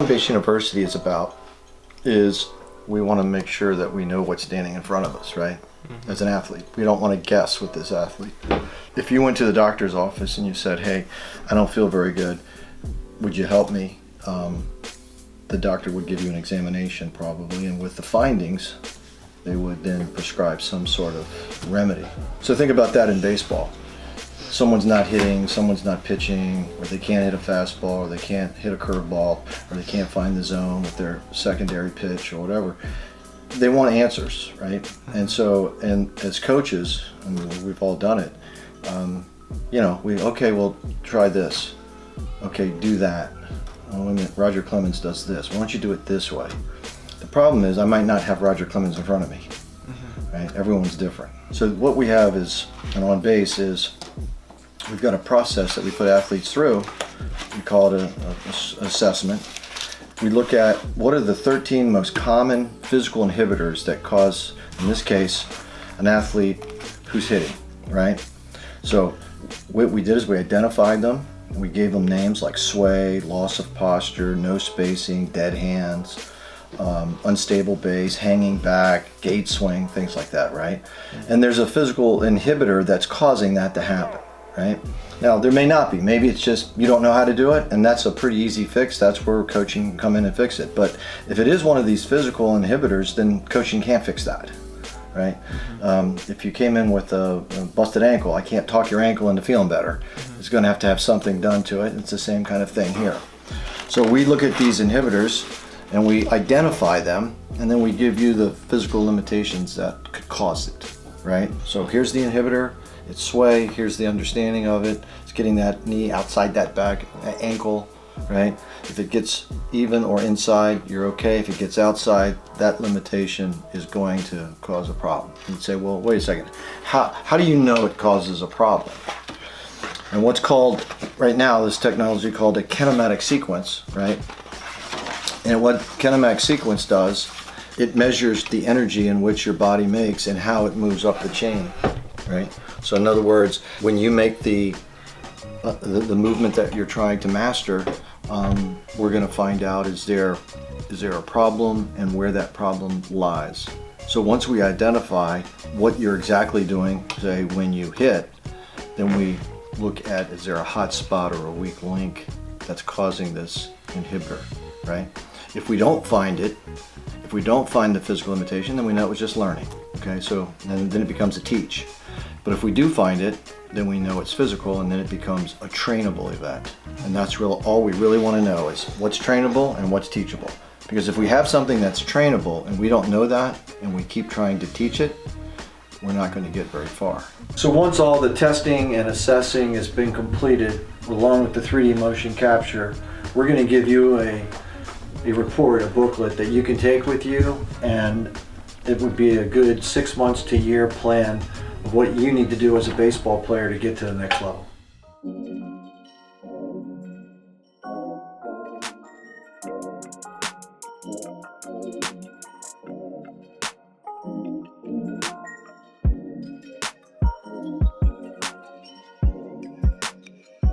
OnBase University is about is we want to make sure that we know what's standing in front of us, right? Mm-hmm. As an athlete, we don't want to guess with this athlete. If you went to the doctor's office and you said, hey, I don't feel very good, would you help me? The doctor would give you an examination probably, and with the findings, they would then prescribe some sort of remedy. So think about that in baseball. Someone's not hitting, someone's not pitching, or they can't hit a fastball, or they can't hit a curveball, or they can't find the zone with their secondary pitch or whatever. They want answers, right? And so, and as coaches, I mean, we've all done it, okay, well, try this. Okay, do that. Oh, wait a minute, Roger Clemens does this. Why don't you do it this way? The problem is I might not have Roger Clemens in front of me, right? Everyone's different. So what we have is, and OnBase is, we've got a process that we put athletes through. We call it an assessment. We look at what are the 13 most common physical inhibitors that cause, in this case, an athlete who's hitting, right? So what we did is we identified them. We gave them names like sway, loss of posture, no spacing, dead hands, unstable base, hanging back, gate swing, things like that, right? And there's a physical inhibitor that's causing that to happen, right? Now, there may not be. Maybe it's just you don't know how to do it, and that's a pretty easy fix. That's where coaching can come in and fix it. But if it is one of these physical inhibitors, then coaching can't fix that, right? If you came in with a busted ankle, I can't talk your ankle into feeling better. It's going to have something done to it. It's the same kind of thing here. So we look at these inhibitors and we identify them, and then we give you the physical limitations that could cause it, right? So here's the inhibitor. It's sway. Here's the understanding of it. It's getting that knee outside that back ankle, right? If it gets even or inside, you're okay. If it gets outside, that limitation is going to cause a problem. You'd say, well, wait a second. How do you know it causes a problem? And what's called, right now, this technology called a kinematic sequence, right? And what kinematic sequence does, it measures the energy in which your body makes and how it moves up the chain, right? So in other words, when you make the movement that you're trying to master, we're going to find out is there a problem and where that problem lies. So once we identify what you're exactly doing, say when you hit, then we look at is there a hot spot or a weak link that's causing this inhibitor, right? If we don't find it, if we don't find the physical limitation, then we know it was just learning. Okay, so then it becomes a teach. But if we do find it, then we know it's physical, and then it becomes a trainable event. And that's all we really want to know is what's trainable and what's teachable. Because if we have something that's trainable and we don't know that, and we keep trying to teach it, we're not going to get very far. So once all the testing and assessing has been completed, along with the 3D motion capture, we're going to give you a report, a booklet that you can take with you, and it would be a good 6 months to year plan of what you need to do as a baseball player to get to the next level.